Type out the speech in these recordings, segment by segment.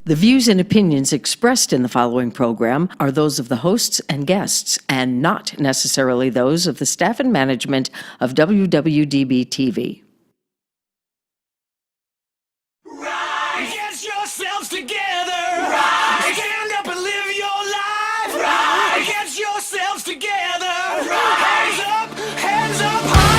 The views and opinions expressed in the following program are those of the hosts and guests, and not necessarily those of the staff and management of WWDB-TV. Right. Get yourselves together. Right. Stand up and live your life. Right. Get yourselves together. Right. Hands up high.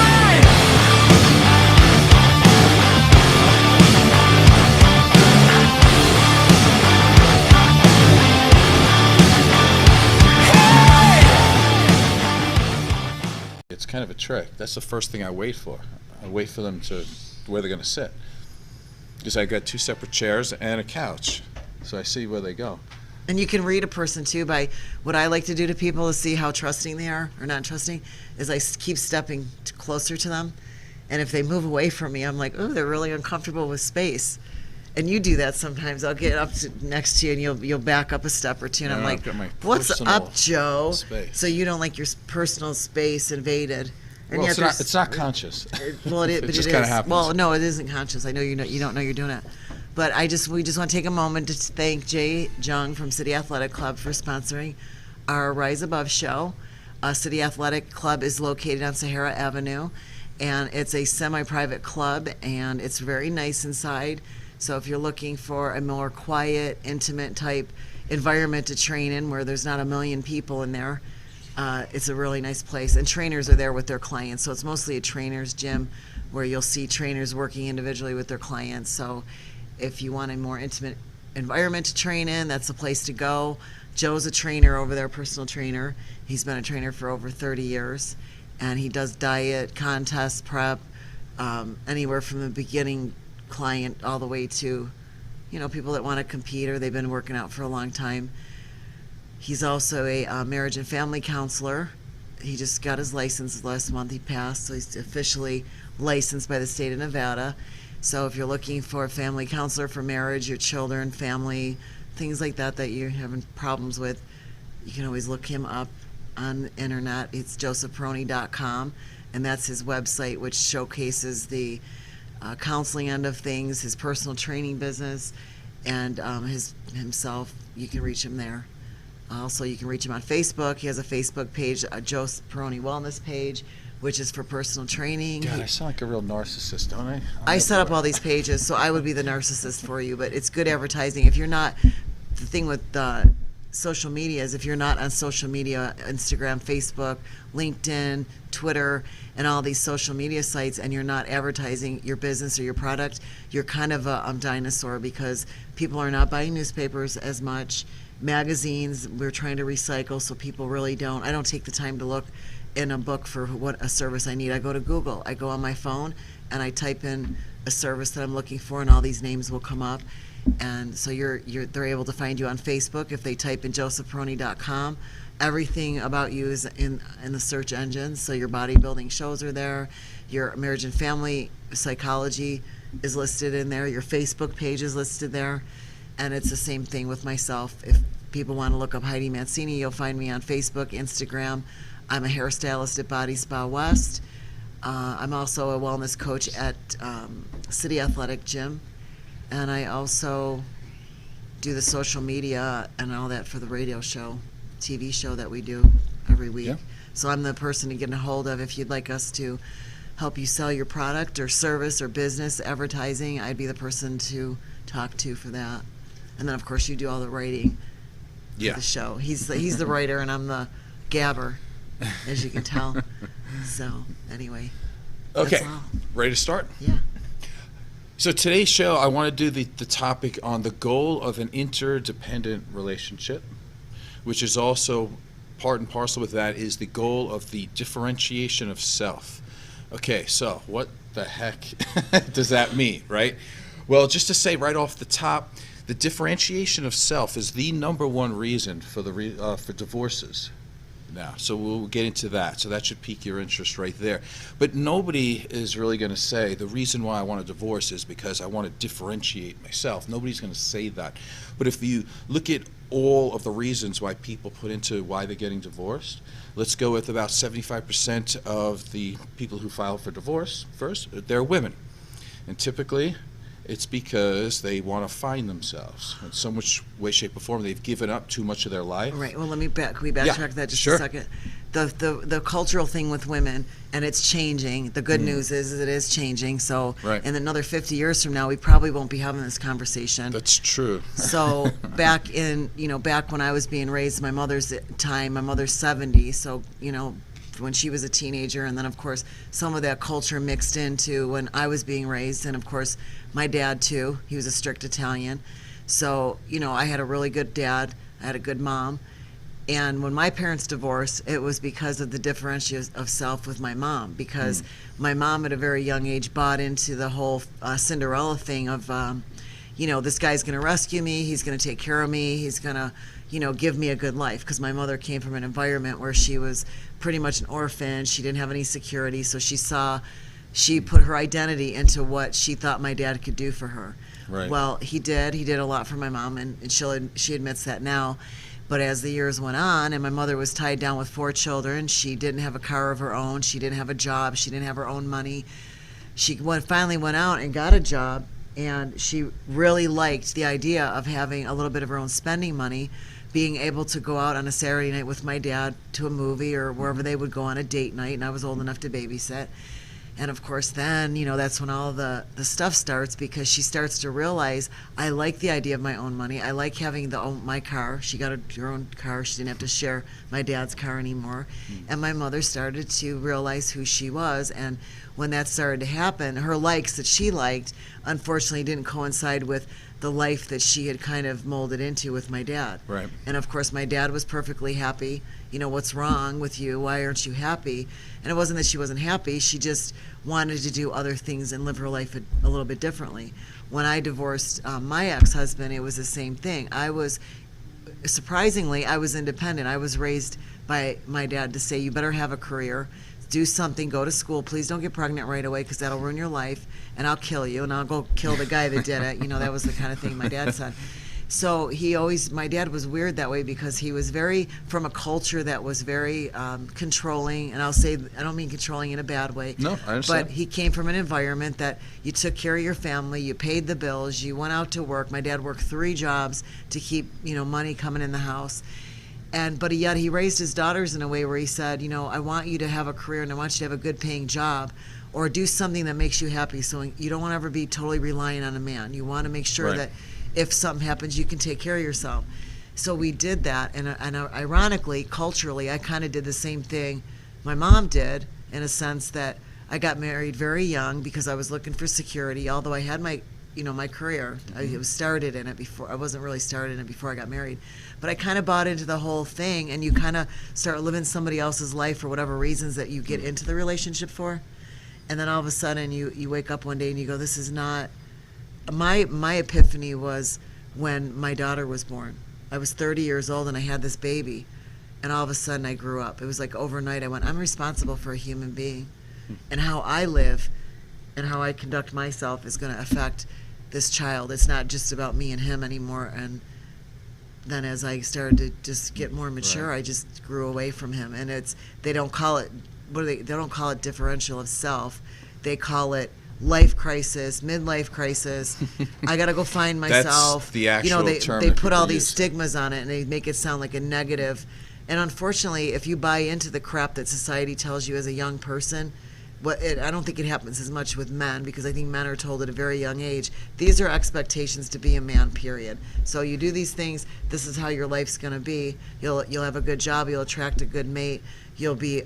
It's kind of a trick. That's the first thing I wait for. I wait for them to where they're going to sit. Because I got two separate chairs and a couch. So I see where they go. And you can read a person too by what I like to do to people to see how trusting they are or not trusting is I keep stepping closer to them. And if they move away from me, I'm like, oh, they're really uncomfortable with space. And you do that sometimes. I'll get up next to you and you'll back up a step or two. And I'm like, what's up, Joe? Space. So you don't like your personal space invaded. And Well, yet it's not conscious. Well, it It just is. kinda happens. Well, no, it isn't conscious. I know you don't know you're doing it. But we just want to take a moment to thank Jay Jung from City Athletic Club for sponsoring our Rise Above show. City Athletic Club is located on Sahara Avenue, and it's a semi-private club, and it's very nice inside. So if you're looking for a more quiet, intimate type environment to train in where there's not a million people in there, it's a really nice place. And trainers are there with their clients. So it's mostly a trainer's gym where you'll see trainers working individually with their clients. So if you want a more intimate environment to train in, that's the place to go. Joe's a trainer over there, personal trainer. He's been a trainer for over 30 years. And he does diet, contest prep, anywhere from the beginning client all the way to, people that want to compete or they've been working out for a long time. He's also a marriage and family counselor. He just got his license last month. He passed, so he's officially licensed by the state of Nevada. So if you're looking for a family counselor for marriage, your children, family, things like that you're having problems with, you can always look him up on the internet. It's josephperoni.com, and that's his website, which showcases the counseling end of things, his personal training business, and himself. You can reach him there. Also, you can reach him on Facebook. He has a Facebook page, a Joseph Peroni Wellness page, which is for personal training. God, I sound like a real narcissist, don't I? I set up all these pages, so I would be the narcissist for you, but it's good advertising. If you're not, the thing with social media is if you're not on social media, Instagram, Facebook, LinkedIn, Twitter, and all these social media sites, and you're not advertising your business or your product, you're kind of a dinosaur because people are not buying newspapers as much. Magazines, we're trying to recycle, so people really don't. I don't take the time to look in a book for what a service I need. I go to Google. I go on my phone, and I type in a service that I'm looking for, and all these names will come up. And so they're able to find you on Facebook if they type in josephperoni.com. Everything about you is in the search engine. So your bodybuilding shows are there. Your marriage and family psychology is listed in there. Your Facebook page is listed there. And it's the same thing with myself. If people want to look up Heidi Mancini, you'll find me on Facebook, Instagram. I'm a hairstylist at Body Spa West. I'm also a wellness coach at City Athletic Gym. And I also do the social media and all that for the radio show, TV show that we do every week. Yeah. So I'm the person to get a hold of if you'd like us to help you sell your product or service or business, advertising. I'd be the person to talk to for that. And then, of course, you do all the writing for the show. He's the writer, and I'm the gabber, as you can tell. So, anyway. Okay, that's all. ready to start? Yeah. So today's show, I want to do the topic on the goal of an interdependent relationship, which is also part and parcel with that is the goal of the differentiation of self. Okay, so what the heck does that mean, right? Well, just to say right off the top, the differentiation of self is the number one reason for for divorces now. So we'll get into that. So that should pique your interest right there. But nobody is really going to say the reason why I want a divorce is because I want to differentiate myself. Nobody's going to say that. But if you look at all of the reasons why people put into why they're getting divorced, let's go with about 75% of the people who file for divorce first, they're women. And typically, It's because they want to find themselves in so much way, shape, or form. They've given up too much of their life. Right. Well, can we backtrack that just sure. a second? The cultural thing with women, and it's changing. The good news is it is changing. So Right. in another 50 years from now, we probably won't be having this conversation. That's true. So back when I was being raised, my mother's time, my mother's 70, so, when she was a teenager, and then of course some of that culture mixed into when I was being raised, and of course my dad too. He was a strict Italian. So, I had a really good dad, I had a good mom. And when my parents divorced, it was because of the differentiation of self with my mom, because my mom at a very young age bought into the whole Cinderella thing of, this guy's going to rescue me, he's going to take care of me, he's going to, give me a good life. Because my mother came from an environment where she was pretty much an orphan, she didn't have any security, so she put her identity into what she thought my dad could do for her. Right. Well, he did a lot for my mom, and she admits that now. But as the years went on, and my mother was tied down with 4 children, she didn't have a car of her own, she didn't have a job, she didn't have her own money. She finally went out and got a job, and she really liked the idea of having a little bit of her own spending money, being able to go out on a Saturday night with my dad to a movie or wherever they would go on a date night, and I was old enough to babysit. And of course then, that's when all the stuff starts, because she starts to realize, I like the idea of my own money. I like having my car. She got her own car. She didn't have to share my dad's car anymore. And my mother started to realize who she was. And when that started to happen, her likes that she liked, unfortunately didn't coincide with the life that she had kind of molded into with my dad. Right. And of course my dad was perfectly happy. What's wrong with you? Why aren't you happy? And it wasn't that she wasn't happy. She just wanted to do other things and live her life a little bit differently. When I divorced my ex-husband, it was the same thing. Surprisingly, I was independent. I was raised by my dad to say, you better have a career, do something, go to school, please don't get pregnant right away because that'll ruin your life, and I'll kill you, and I'll go kill the guy that did it. That was the kind of thing my dad said. So my dad was weird that way, because he was from a culture that was very controlling, and I don't mean controlling in a bad way. No, I understand. But he came from an environment that you took care of your family, you paid the bills, you went out to work. My dad worked 3 jobs to keep, money coming in the house. But yet he raised his daughters in a way where he said, I want you to have a career, and I want you to have a good paying job, or do something that makes you happy. So you don't want to ever be totally relying on a man. You want to make sure Right. that if something happens, you can take care of yourself. So we did that, and ironically, culturally, I kind of did the same thing my mom did, in a sense that I got married very young because I was looking for security. Although I had my career, I was started in it before. I wasn't really started in it before I got married, but I kind of bought into the whole thing, and you kind of start living somebody else's life for whatever reasons that you get into the relationship for, and then all of a sudden you wake up one day and you go, this is not. My epiphany was when my daughter was born. I was 30 years old and I had this baby, and all of a sudden I grew up. It was like overnight I went, I'm responsible for a human being, and how I live and how I conduct myself is going to affect this child. It's not just about me and him anymore. And then as I started to just get more mature, Right. I just grew away from him. And they don't call it they don't call it differential of self. They call it life crisis, midlife crisis. I got to go find myself. That's the actual term they that put all people these use. stigmas on it, and they make it sound like a negative. And unfortunately, if you buy into the crap that society tells you as a young person, I don't think it happens as much with men, because I think men are told at a very young age, these are expectations to be a man, period. So you do these things, this is how your life's going to be. You'll have a good job, you'll attract a good mate, you'll be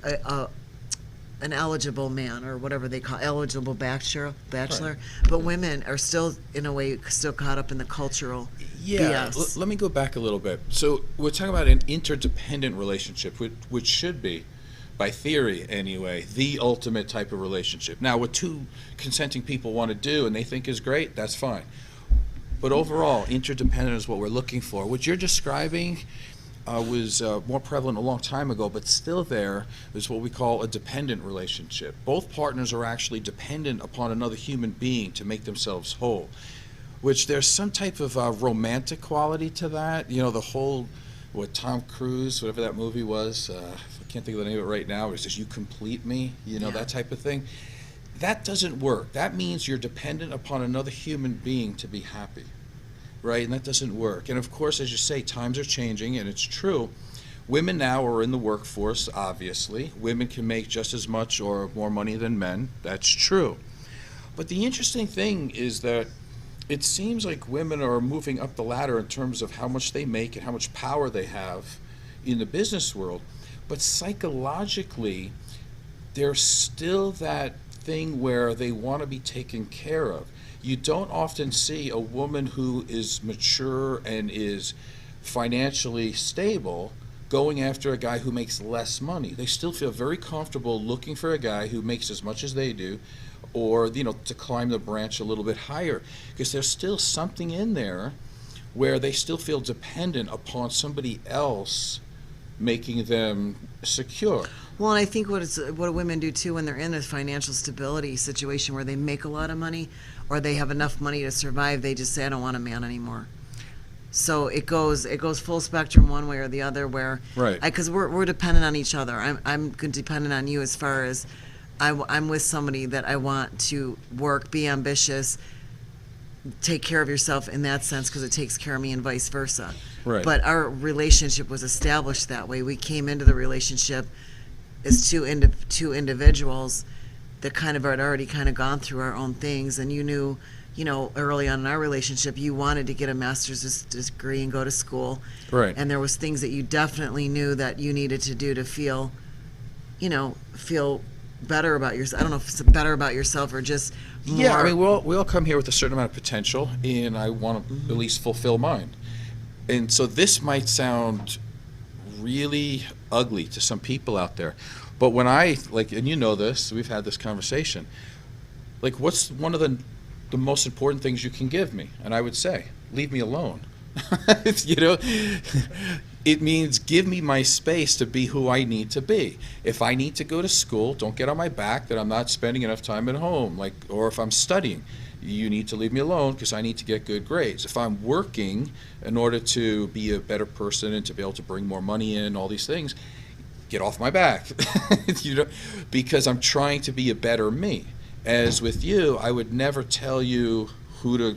an eligible man, or whatever they call eligible bachelor. Right. But women are still, in a way, still caught up in the cultural Yeah, BS. let me go back a little bit. So we're talking about an interdependent relationship, which should be, by theory anyway, the ultimate type of relationship. Now, what 2 consenting people want to do and they think is great, that's fine. But overall, interdependent is what we're looking for. What you're describing was more prevalent a long time ago, but still there is what we call a dependent relationship. Both partners are actually dependent upon another human being to make themselves whole, which there's some type of romantic quality to that. The whole, Tom Cruise, whatever that movie was, I can't think of the name of it right now, it's just "You Complete Me," Yeah. that type of thing. that doesn't work. That means you're dependent upon another human being to be happy, right? And that doesn't work. And of course, as you say, times are changing, and it's true. Women now are in the workforce, obviously. Women can make just as much or more money than men. That's true. But the interesting thing is that it seems like women are moving up the ladder in terms of how much they make and how much power they have in the business world. But psychologically, there's still that thing where they want to be taken care of. You don't often see a woman who is mature and is financially stable going after a guy who makes less money. They still feel very comfortable looking for a guy who makes as much as they do, or to climb the branch a little bit higher, because there's still something in there where they still feel dependent upon somebody else making them secure. Well, and I think what women do too when they're in a financial stability situation where they make a lot of money or they have enough money to survive, they just say, I don't want a man anymore. So it goes full spectrum one way or the other, where Right. Because we're dependent on each other. I'm dependent on you as far as I'm with somebody that I want to work, be ambitious, take care of yourself in that sense, because it takes care of me and vice versa. Right. But our relationship was established that way. We came into the relationship as two individuals that kind of had already kind of gone through our own things, and you knew, early on in our relationship, you wanted to get a master's degree and go to school. Right. And there was things that you definitely knew that you needed to do to feel better about yourself. I don't know if it's better about yourself or just more. Yeah, I mean, we all come here with a certain amount of potential, and I want to at least fulfill mine. And so this might sound really ugly to some people out there, but when and you know this, we've had this conversation, what's one of the most important things you can give me? And I would say, leave me alone. It means give me my space to be who I need to be. If I need to go to school, don't get on my back that I'm not spending enough time at home. Or if I'm studying, you need to leave me alone because I need to get good grades. If I'm working in order to be a better person and to be able to bring more money in, all these things, get off my back. Because I'm trying to be a better me. As with you, I would never tell you who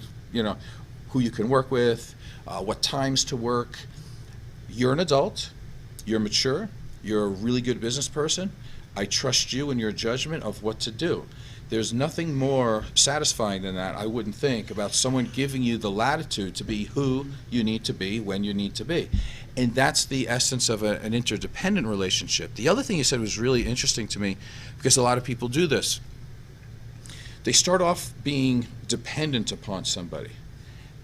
you can work with, what times to work. You're an adult, you're mature, you're a really good business person. I trust you in your judgment of what to do. There's nothing more satisfying than that, I wouldn't think, about someone giving you the latitude to be who you need to be when you need to be. And that's the essence of an interdependent relationship. The other thing you said was really interesting to me, because a lot of people do this. They start off being dependent upon somebody,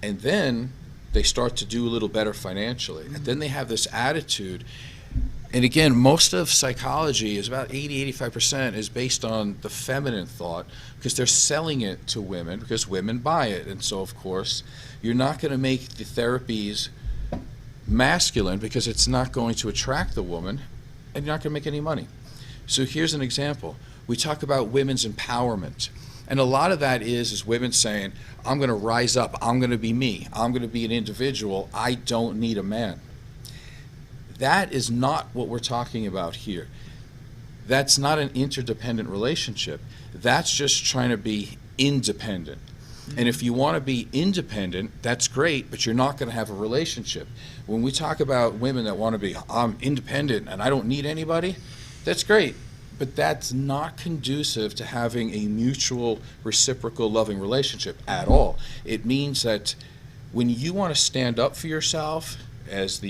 and then they start to do a little better financially. And then they have this attitude. And again, most of psychology is about 80-85% is based on the feminine thought, because they're selling it to women because women buy it. And so, of course, you're not going to make the therapies masculine because it's not going to attract the woman, and you're not going to make any money. So here's an example. We talk about women's empowerment. And a lot of that is women saying, I'm going to rise up, I'm going to be me, I'm going to be an individual, I don't need a man. That is not what we're talking about here. That's not an interdependent relationship. That's just trying to be independent. And if you want to be independent, that's great, but you're not going to have a relationship. When we talk about women that want to be, I'm independent and I don't need anybody, that's great. But that's not conducive to having a mutual, reciprocal, loving relationship at all. It means that when you want to stand up for yourself as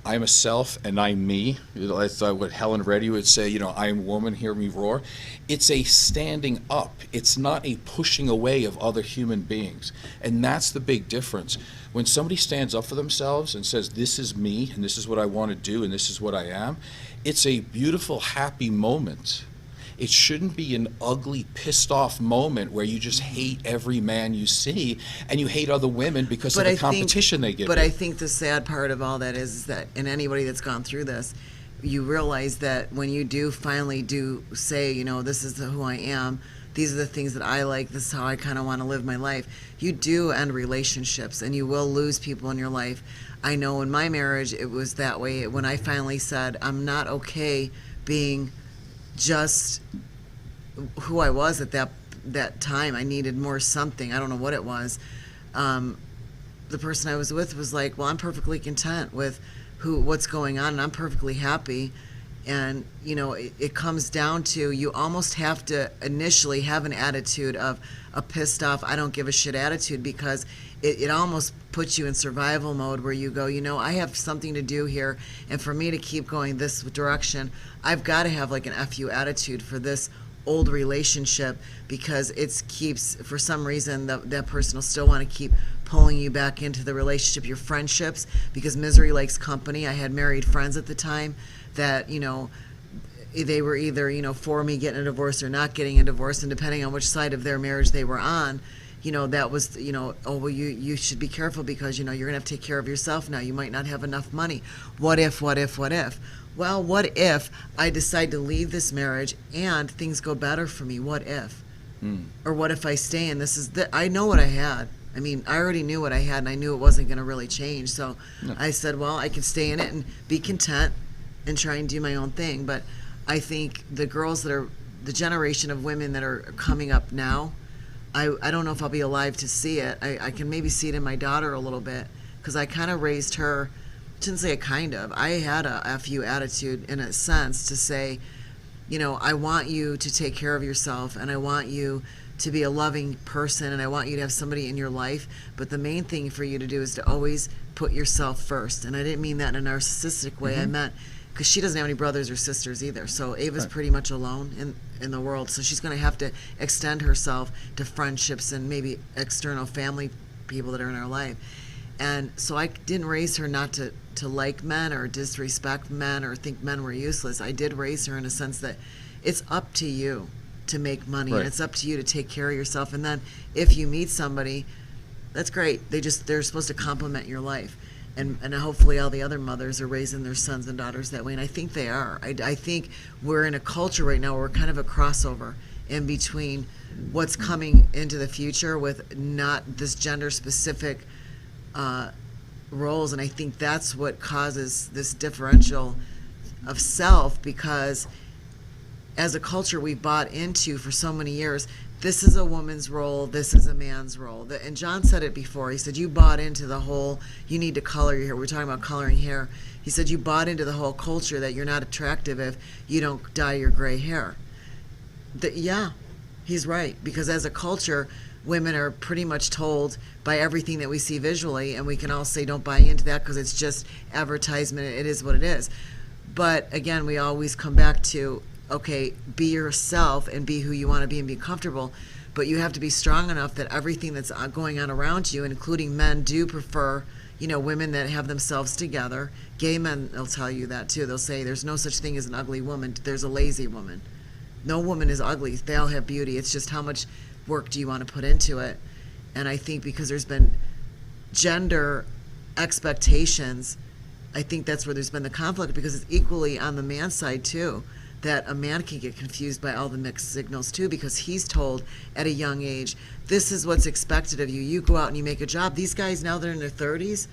I'm a self and I'm me, that's what Helen Reddy would say, I am woman, hear me roar. It's a standing up. It's not a pushing away of other human beings. And that's the big difference. When somebody stands up for themselves and says, this is me, and this is what I want to do, and this is what I am, it's a beautiful, happy moment. It shouldn't be an ugly, pissed off moment where you just hate every man you see and you hate other women because of the competition they give you. But I think the sad part of all that is that, and anybody that's gone through this, you realize that when you do finally say, this is who I am, these are the things that I like, this is how I kind of want to live my life, you do end relationships and you will lose people in your life. I know in my marriage it was that way. When I finally said, I'm not okay being just who I was at that time. I needed more something. I don't know what it was. The person I was with was like, well, I'm perfectly content with what's going on, and I'm perfectly happy. And, you know, it comes down to, you almost have to initially have an attitude of a pissed off, I don't give a shit attitude, because it almost puts you in survival mode, where you go, you know, I have something to do here, and for me to keep going this direction, I've got to have like an F you attitude for this old relationship, because it keeps, for some reason, that person will still want to keep pulling you back into the relationship, your friendships, because misery likes company. I had married friends at the time that, you know, they were either, you know, for me getting a divorce or not getting a divorce, and depending on which side of their marriage they were on, you know, that was, you know, oh, well, you should be careful, because, you know, you're gonna have to take care of yourself now. You might not have enough money. What if? Well, what if I decide to leave this marriage and things go better for me? What if? Or what if I stay and I know what I had. I mean, I already knew what I had, and I knew it wasn't going to really change. So I said, well, I can stay in it and be content and try and do my own thing. But I think the girls that are, the generation of women that are coming up now, I don't know if I'll be alive to see it. I can maybe see it in my daughter a little bit, because I kind of raised her, shouldn't say a kind of, I had a F-you attitude in a sense, to say, you know, I want you to take care of yourself, and I want you to be a loving person, and I want you to have somebody in your life, but the main thing for you to do is to always put yourself first. And I didn't mean that in a narcissistic way. I meant, because she doesn't have any brothers or sisters either, so Ava's pretty much alone in the world, so she's going to have to extend herself to friendships and maybe external family people that are in her life. And so I didn't raise her not to like men or disrespect men or think men were useless. I did raise her in a sense that it's up to you to make money, and it's up to you to take care of yourself. And then if you meet somebody, that's great. They're supposed to complement your life. And hopefully all the other mothers are raising their sons and daughters that way, and I think they are. I think we're in a culture right now where we're kind of a crossover in between what's coming into the future with not this gender-specific roles, and I think that's what causes this differential of self, because as a culture we've bought into for so many years, this is a woman's role, this is a man's role. And John said it before. He said, you bought into the whole, you need to color your hair. We were talking about coloring hair. He said, you bought into the whole culture that you're not attractive if you don't dye your gray hair. Yeah, he's right. Because as a culture, women are pretty much told by everything that we see visually, and we can all say don't buy into that because it's just advertisement. It is what it is. But again, we always come back to, okay, be yourself and be who you want to be and be comfortable, but you have to be strong enough that everything that's going on around you, including men, do prefer, you know, women that have themselves together. Gay men will tell you that too. They'll say there's no such thing as an ugly woman. There's a lazy woman. No woman is ugly. They all have beauty. It's just how much work do you want to put into it. And I think because there's been gender expectations, I think that's where there's been the conflict, because it's equally on the man's side too, that a man can get confused by all the mixed signals too, because he's told at a young age, this is what's expected of you. You go out and you make a job. These guys, now they're in their 30s,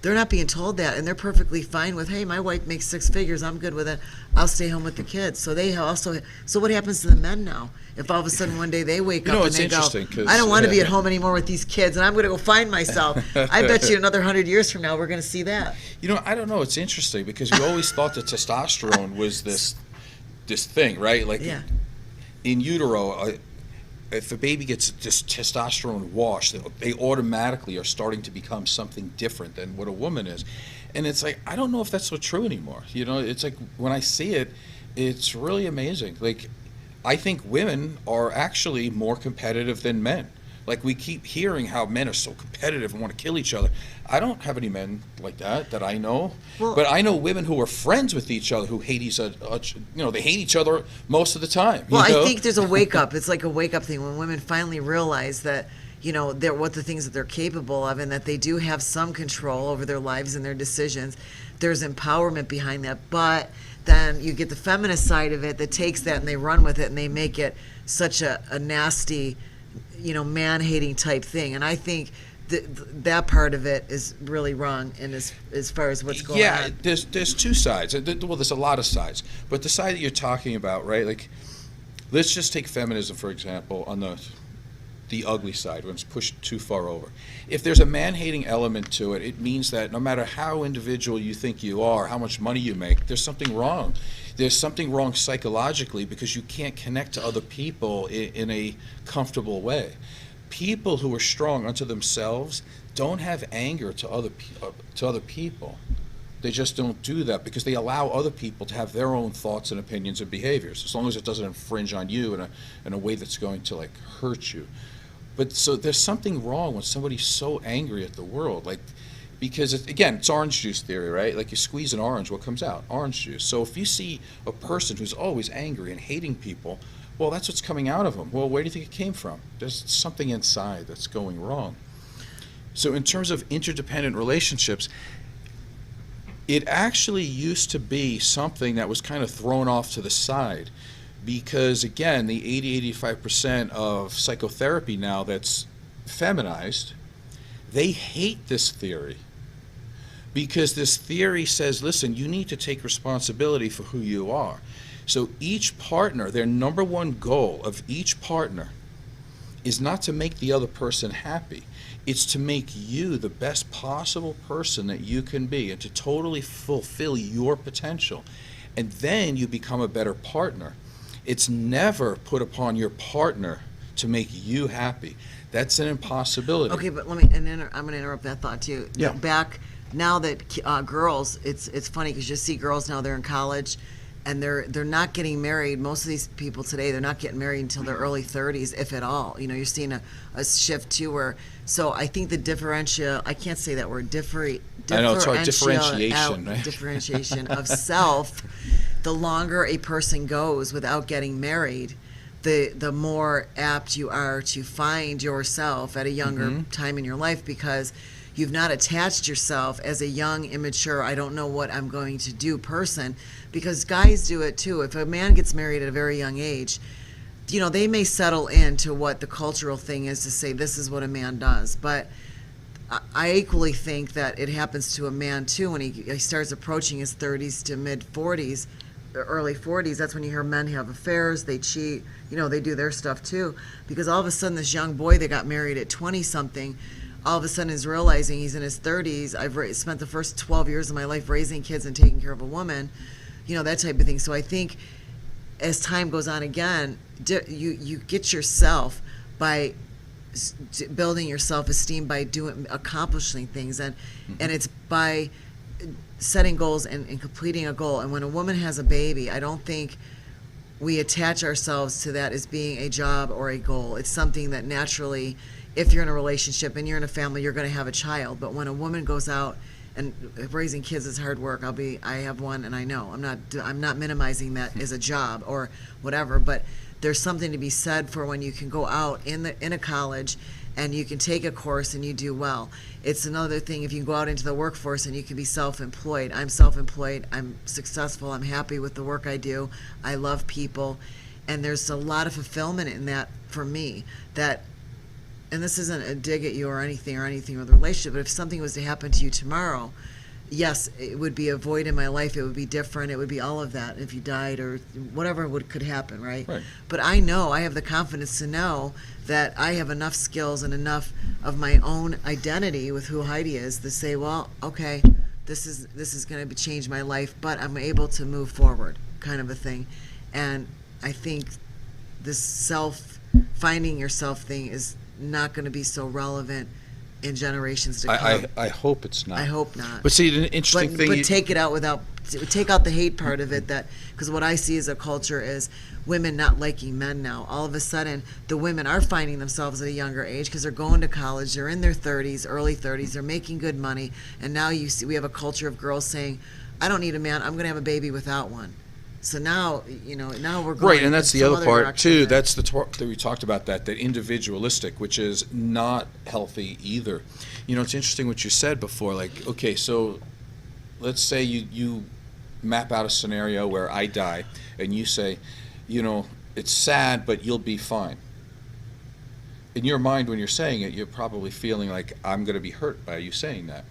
they're not being told that, and they're perfectly fine with, hey, my wife makes 6 figures, I'm good with it, I'll stay home with the kids. So they also, so what happens to the men now? If all of a sudden one day they wake up and they go, I don't want to be at home anymore with these kids, and I'm going to go find myself. I bet you another 100 years from now we're going to see that. You know, I don't know, it's interesting, because we always thought that testosterone was this thing, right? Like in utero, if a baby gets this testosterone wash, they automatically are starting to become something different than what a woman is. And it's like, I don't know if that's so true anymore. You know, it's like when I see it, it's really amazing. Like, I think women are actually more competitive than men. Like, we keep hearing how men are so competitive and want to kill each other. I don't have any men like that I know. Well, but I know women who are friends with each other who hate each other. You know, they hate each other most of the time. Well, you know? I think there's a wake up. It's like a wake up thing when women finally realize that, you know, what the things that they're capable of, and that they do have some control over their lives and their decisions. There's empowerment behind that. But then you get the feminist side of it that takes that and they run with it and they make it such a nasty, you know, man-hating type thing. And I think that part of it is really wrong, and as far as what's going on. Yeah, there's two sides. Well, there's a lot of sides. But the side that you're talking about, right, like, Let's just take feminism, for example, on the ugly side, when it's pushed too far over. If there's a man-hating element to it, it means that no matter how individual you think you are, how much money you make, there's something wrong. There's something wrong psychologically because you can't connect to other people in a comfortable way. People who are strong unto themselves don't have anger to other people. They just don't do that because they allow other people to have their own thoughts and opinions and behaviors, as long as it doesn't infringe on you in a way that's going to like hurt you. But so there's something wrong when somebody's so angry at the world, like, because it's orange juice theory, right? Like you squeeze an orange, what comes out? Orange juice. So if you see a person who's always angry and hating people, well, that's what's coming out of them. Well, where do you think it came from? There's something inside that's going wrong. So in terms of interdependent relationships, it actually used to be something that was kind of thrown off to the side because, again, the 80-85% of psychotherapy now that's feminized, they hate this theory because this theory says, listen, you need to take responsibility for who you are. So each partner, their number one goal of each partner is not to make the other person happy. It's to make you the best possible person that you can be and to totally fulfill your potential. And then you become a better partner. It's never put upon your partner to make you happy. That's an impossibility. Okay, but I'm going to interrupt that thought too. Yeah. Back now that girls, it's funny because you see girls now, they're in college and they're not getting married. Most of these people today, they're not getting married until their early 30s, if at all. You know, you're seeing a shift too where, so I think the I can't say that word, I know, it's hard, differentiation, right? Differentiation of self, the longer a person goes without getting married, the more apt you are to find yourself at a younger time in your life because you've not attached yourself as a young, immature, I don't know what I'm going to do person, because guys do it too. If a man gets married at a very young age, you know, they may settle into what the cultural thing is to say this is what a man does. But I equally think that it happens to a man too when he starts approaching his 30s to mid 40s, early 40s. That's when you hear men have affairs, they cheat, you know, they do their stuff too. Because all of a sudden this young boy that got married at 20 something, all of a sudden is realizing he's in his 30s. I've spent the first 12 years of my life raising kids and taking care of a woman, you know, that type of thing. So I think as time goes on again, you get yourself by building your self-esteem by accomplishing things, and it's by setting goals and completing a goal. And when a woman has a baby, I don't think we attach ourselves to that as being a job or a goal. It's something that naturally, if you're in a relationship and you're in a family, you're going to have a child. But when a woman goes out, and raising kids is hard work. I have one, and I know I'm not minimizing that as a job or whatever. But there's something to be said for when you can go out in a college and you can take a course and you do well. It's another thing if you can go out into the workforce and you can be self-employed. I'm self-employed. I'm successful. I'm happy with the work I do. I love people, and there's a lot of fulfillment in that for me. And this isn't a dig at you or anything with a relationship, but if something was to happen to you tomorrow, yes, it would be a void in my life. It would be different. It would be all of that if you died or whatever could happen, right? But I know, I have the confidence to know that I have enough skills and enough of my own identity with who Heidi is to say, well, okay, this is going to change my life, but I'm able to move forward, kind of a thing. And I think this finding yourself thing is not going to be so relevant in generations to come. I hope it's not. I hope not. But see, an interesting thing. But take it out take out the hate part of it. Because what I see as a culture is women not liking men now. All of a sudden, the women are finding themselves at a younger age because they're going to college. They're in their 30s, early 30s. They're making good money, and now we have a culture of girls saying, "I don't need a man. I'm going to have a baby without one." So now, now we're going right, and that's the other part too. That's That's the talk that we talked about, that individualistic, which is not healthy either. It's interesting what you said before. Like, okay, so let's say you map out a scenario where I die, and you say, it's sad, but you'll be fine. In your mind, when you're saying it, you're probably feeling like I'm going to be hurt by you saying that.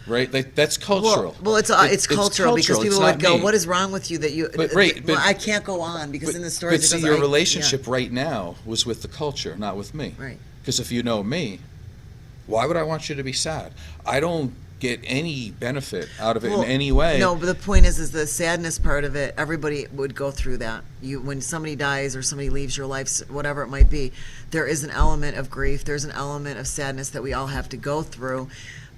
right? Like that's cultural. Well, it's cultural because people it's would not go, me. "What is wrong with you that you?" But, right, well, but- I can't go on because in the stories But it see, goes, your yeah. relationship right now was with the culture, not with me. Right. Because if you know me, why would I want you to be sad? I don't get any benefit out of it Well, in any way. No, but the point is the sadness part of it. Everybody would go through that. When somebody dies or somebody leaves your life, whatever it might be, there is an element of grief. There's an element of sadness that we all have to go through.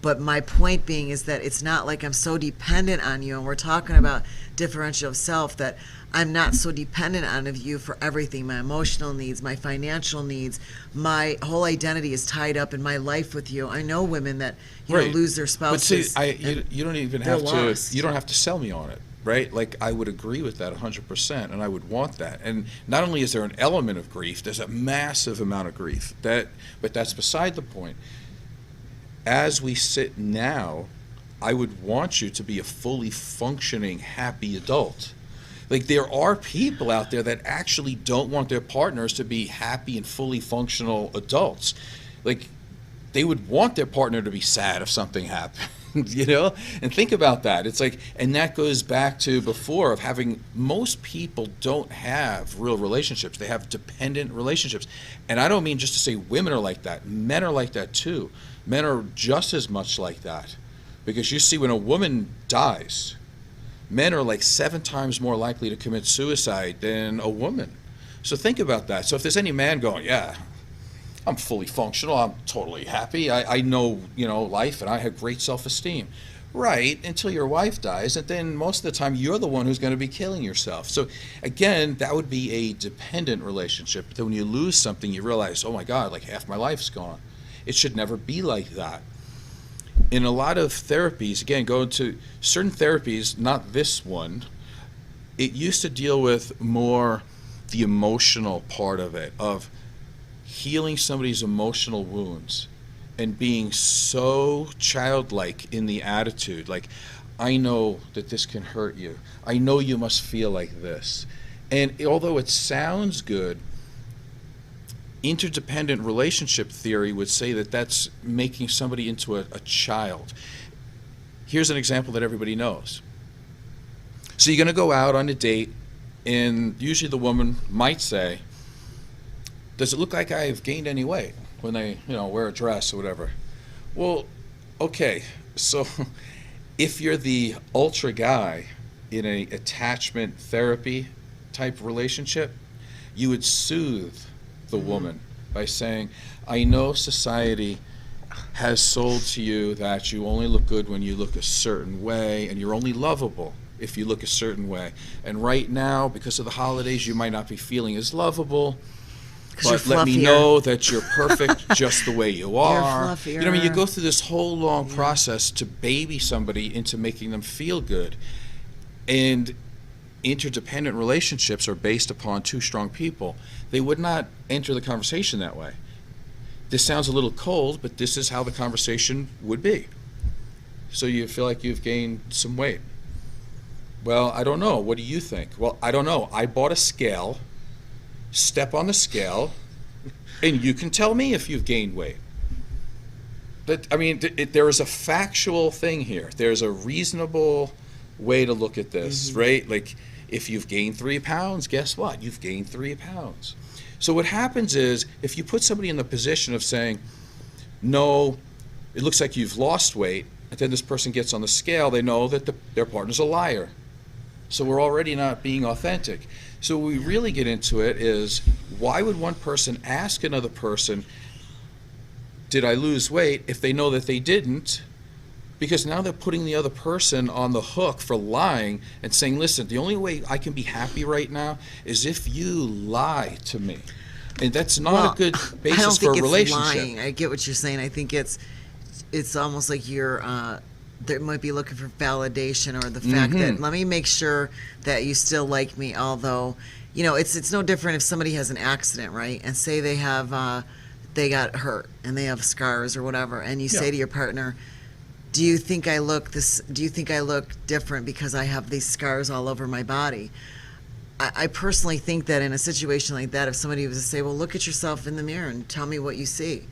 But my point being is that it's not like I'm so dependent on you, and we're talking about differential of self, that I'm not so dependent on of you for everything, my emotional needs, my financial needs. My whole identity is tied up in my life with you. I know women that Right. lose their But see, spouses. you don't even they're have to. lost. You don't have to sell me on it, right? Like I would agree with that 100%, and I would want that. And not only is there an element of grief, there's a massive amount of grief. But that's beside the point. As we sit now, I would want you to be a fully functioning, happy adult. Like there are people out there that actually don't want their partners to be happy and fully functional adults. Like they would want their partner to be sad if something happened, you know? And think about that. It's like, and that goes back to before of having, most people don't have real relationships. They have dependent relationships. And I don't mean just to say women are like that. Men are like that too. Men are just as much like that. Because you see, when a woman dies, men are like 7 times more likely to commit suicide than a woman. So think about that. So if there's any man going, yeah, I'm fully functional, I'm totally happy, I know, life, and I have great self-esteem. Right, until your wife dies, and then most of the time you're the one who's going to be killing yourself. So again, that would be a dependent relationship. But then when you lose something, you realize, oh my God, like half my life's gone. It should never be like that. In a lot of therapies, again, going to certain therapies, not this one, it used to deal with more the emotional part of it, of healing somebody's emotional wounds and being so childlike in the attitude. Like, I know that this can hurt you. I know you must feel like this. And although it sounds good, interdependent relationship theory would say that that's making somebody into a child. Here's an example that everybody knows. So you're going to go out on a date, and usually the woman might say, does it look like I've gained any weight when they, wear a dress or whatever? Well, okay, so if you're the ultra guy in a attachment therapy type relationship, you would soothe the woman by saying, I know society has sold to you that you only look good when you look a certain way, and you're only lovable if you look a certain way. And right now, because of the holidays, you might not be feeling as lovable, but let me know that you're perfect just the way you are. fluffier. You go through this whole long process to baby somebody into making them feel good. And interdependent relationships are based upon 2 strong people. They would not enter the conversation that way. This sounds a little cold, but this is how the conversation would be. So you feel like you've gained some weight. Well, I don't know. What do you think? Well, I don't know. I bought a scale. Step on the scale, and you can tell me if you've gained weight. But, there is a factual thing here. There's a reasonable way to look at this, right? Like, if you've gained 3 pounds, guess what? You've gained 3 pounds. So what happens is, if you put somebody in the position of saying, no, it looks like you've lost weight, and then this person gets on the scale, they know that their partner's a liar. So we're already not being authentic. So what we really get into it is, why would one person ask another person, did I lose weight, if they know that they didn't? Because now they're putting the other person on the hook for lying and saying, listen, the only way I can be happy right now is if you lie to me. And that's not a good basis for a relationship. Lying. I get what you're saying. I think it's almost like you're they might be looking for validation, or the fact that, let me make sure that you still like me, although, it's no different if somebody has an accident, right? And say they have they got hurt and they have scars or whatever, and you say to your partner, do you think I look different because I have these scars all over my body? I personally think that in a situation like that, if somebody was to say, well, look at yourself in the mirror and tell me what you see,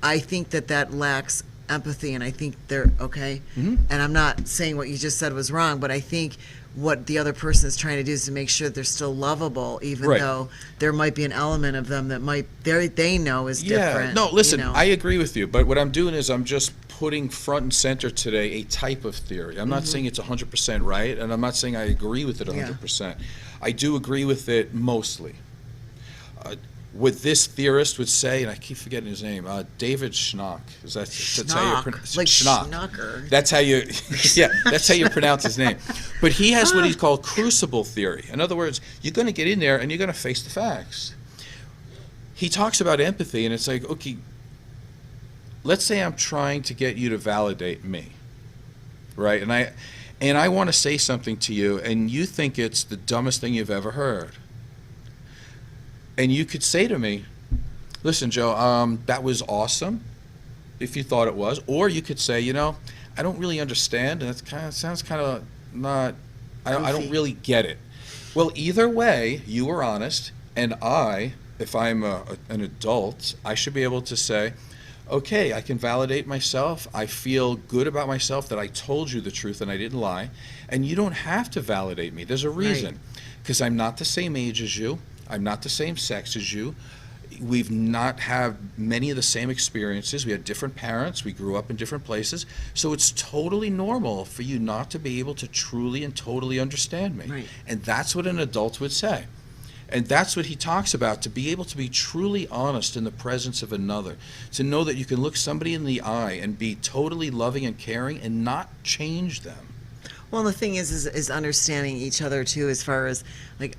I think that lacks empathy, and I think they're okay. And I'm not saying what you just said was wrong, but I think what the other person is trying to do is to make sure they're still lovable, even Right. though there might be an element of them that might they know is different. No, listen, you know? I agree with you, but what I'm doing is I'm just putting front and center today a type of theory. I'm not saying it's 100% right, and I'm not saying I agree with it 100%. I do agree with it mostly. What this theorist would say, and I keep forgetting his name, David Schnock. That's how you pronounce like Schnock. Schnocker. That's how you, that's how you pronounce his name. But he has what he's called crucible theory. In other words, you're going to get in there and you're going to face the facts. He talks about empathy, and it's like, okay, let's say I'm trying to get you to validate me, right? And I want to say something to you, and you think it's the dumbest thing you've ever heard. And you could say to me, listen, Joe, that was awesome, if you thought it was. Or you could say, I don't really understand, and that sounds kind of not, I don't really get it. Well, either way, you were honest, and if I'm an adult, I should be able to say, okay, I can validate myself. I feel good about myself that I told you the truth and I didn't lie. And you don't have to validate me. There's a reason. Because I'm not the same age as you. I'm not the same sex as you. We've not had many of the same experiences. We had different parents. We grew up in different places. So it's totally normal for you not to be able to truly and totally understand me. Right. And that's what an adult would say. And that's what he talks about, to be able to be truly honest in the presence of another, to know that you can look somebody in the eye and be totally loving and caring and not change them. Well, the thing is understanding each other too, as far as like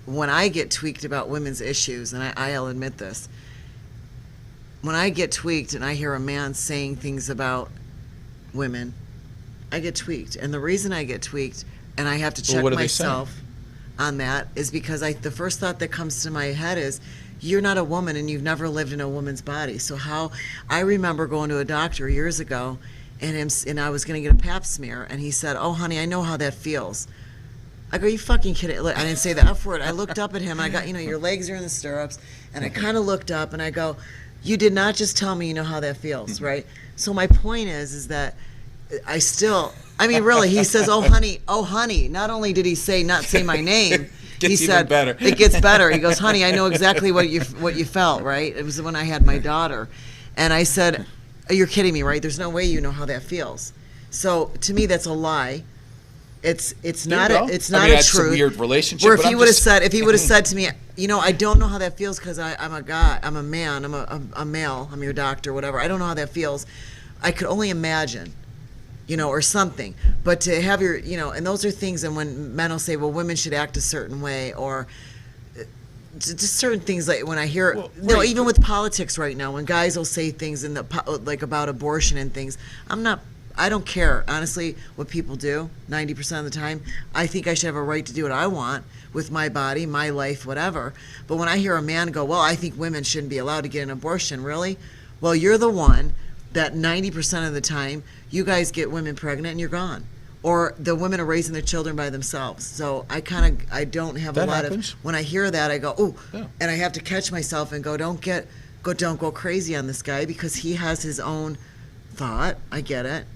when I get tweaked about women's issues, and I'll admit this, when I get tweaked and I hear a man saying things about women, I get tweaked. And the reason I get tweaked, and I have to check what are they saying? myself on that, is because the first thought that comes to my head is, you're not a woman and you've never lived in a woman's body. So I remember going to a doctor years ago, and I was going to get a pap smear, and he said, "Oh, honey, I know how that feels." I go, "You fucking kidding?" I didn't say the F word. I looked up at him, and I got, your legs are in the stirrups, and I kind of looked up, and I go, "You did not just tell me you know how that feels, right?" So my point is that really, he says, oh, honey. Not only did he not say my name, he said, even better. It gets better. He goes, "Honey, I know exactly what you felt, right?" It was when I had my daughter. And I said, "You're kidding me, right? There's no way you know how that feels." So to me, that's a lie. It's not a that's truth. a weird relationship. Where but if he would have said to me, "I don't know how that feels because I'm a guy, I'm a man, I'm a male, I'm your doctor, whatever. I don't know how that feels." I could only imagine, or something. But to have and those are things, and when men will say, well, women should act a certain way, or just certain things, like when I hear, even with politics right now, when guys will say things like about abortion and things, I don't care, honestly, what people do 90% of the time. I think I should have a right to do what I want with my body, my life, whatever. But when I hear a man go, well, I think women shouldn't be allowed to get an abortion, really? Well, you're the one that 90% of the time you guys get women pregnant and you're gone. Or the women are raising their children by themselves. So I don't have That a lot happens. when I hear that, I go, oh, Yeah. and I have to catch myself and go, don't go crazy on this guy, because he has his own thought. I get it.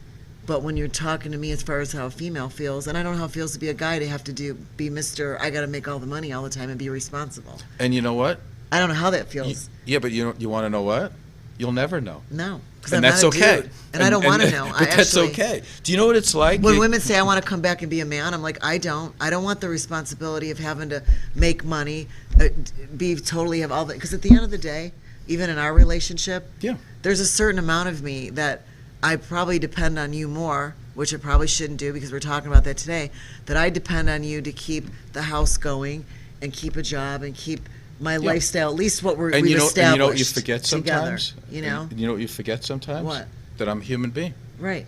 But when you're talking to me as far as how a female feels, and I don't know how it feels to be a guy to have to be Mr. I got to make all the money all the time and be responsible. And you know what? I don't know how that feels. Yeah, but you want to know what? You'll never know. No. And that's okay. And I don't want to know. But that's okay. Do you know what it's like? When women say, I want to come back and be a man, I'm like, I don't want the responsibility of having to make money, have all that. Because at the end of the day, even in our relationship, there's a certain amount of me that I probably depend on you more, which I probably shouldn't do because we're talking about that today, that I depend on you to keep the house going and keep a job and keep my lifestyle, at least what we've established. And you know what you forget sometimes? Together, you know? And you know what you forget sometimes? What? That I'm a human being. Right.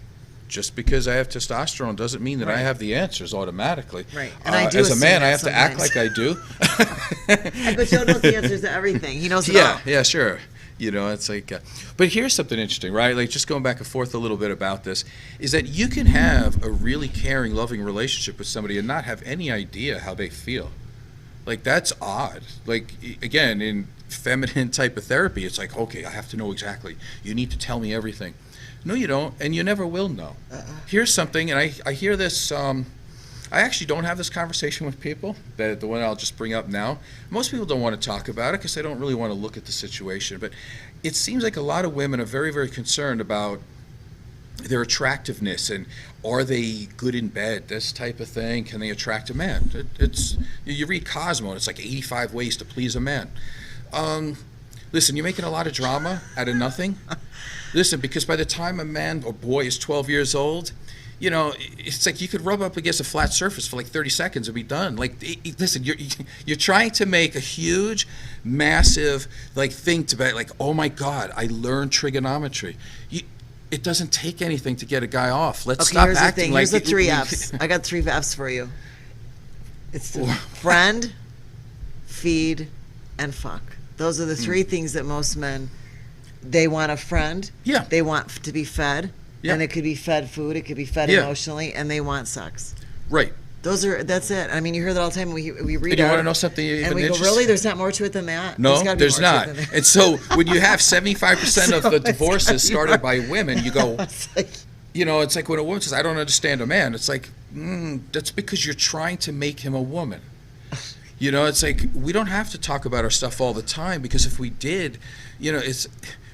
Just because I have testosterone doesn't mean that I have the answers automatically. Right. And I do as a assume man, that I have to act sometimes. like I do. But Joe knows the answers to everything. He knows it all. Yeah, sure. It's like, but here's something interesting, right? Like, just going back and forth a little bit about this, is that you can have a really caring, loving relationship with somebody and not have any idea how they feel. Like, that's odd. Like, again, in feminine type of therapy, it's like, okay, I have to know exactly. You need to tell me everything. No, you don't, and you never will know. Here's something, and I hear this. I actually don't have this conversation with people. The one I'll just bring up now. Most people don't want to talk about it because they don't really want to look at the situation. But it seems like a lot of women are very, very concerned about their attractiveness and are they good in bed, this type of thing. Can they attract a man? It's you read Cosmo, and it's like 85 ways to please a man. Listen, you're making a lot of drama out of nothing. Listen, because by the time a man or boy is 12 years old, you know, it's like you could rub up against a flat surface for like 30 seconds and be done. Like, listen, you're trying to make a huge, massive, like, thing to be like, oh my God, I learned trigonometry. It doesn't take anything to get a guy off. Let's stop here's acting like. Here's the 3 F's. I got 3 F's for you. It's friend, feed, and fuck. Those are the 3 things that most men, they want a friend. Yeah. They want to be fed. Yeah. And it could be fed food, it could be fed Yeah. emotionally, and they want sex. Right. That's it. I mean, you hear that all the time. We read And you it, want to know something even and we go, interesting? really? There's not more to it than that? No, gotta be there's more to not. it than that. And so when you have 75% of So the it's divorces gotta be started more. by women, you go, It's like, you know, it's like when a woman says, I don't understand a man. It's like, that's because you're trying to make him a woman. You know, it's like we don't have to talk about our stuff all the time because if we did, you know, it's,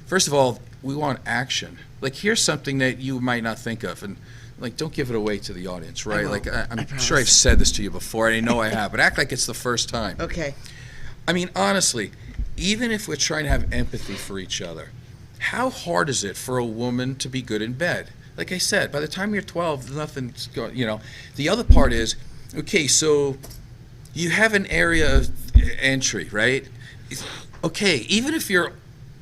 first of all, we want action. Like, here's something that you might not think of, and like, don't give it away to the audience, right? won't. Like, I'm promise. sure I've said this to you before, and I know I have, but act like it's the first time. okay. I mean, honestly, even if we're trying to have empathy for each other, how hard is it for a woman to be good in bed? Like I said, by the time you're 12, nothing's going, you know. The other part is, okay, so you have an area of entry, right? Okay, even if you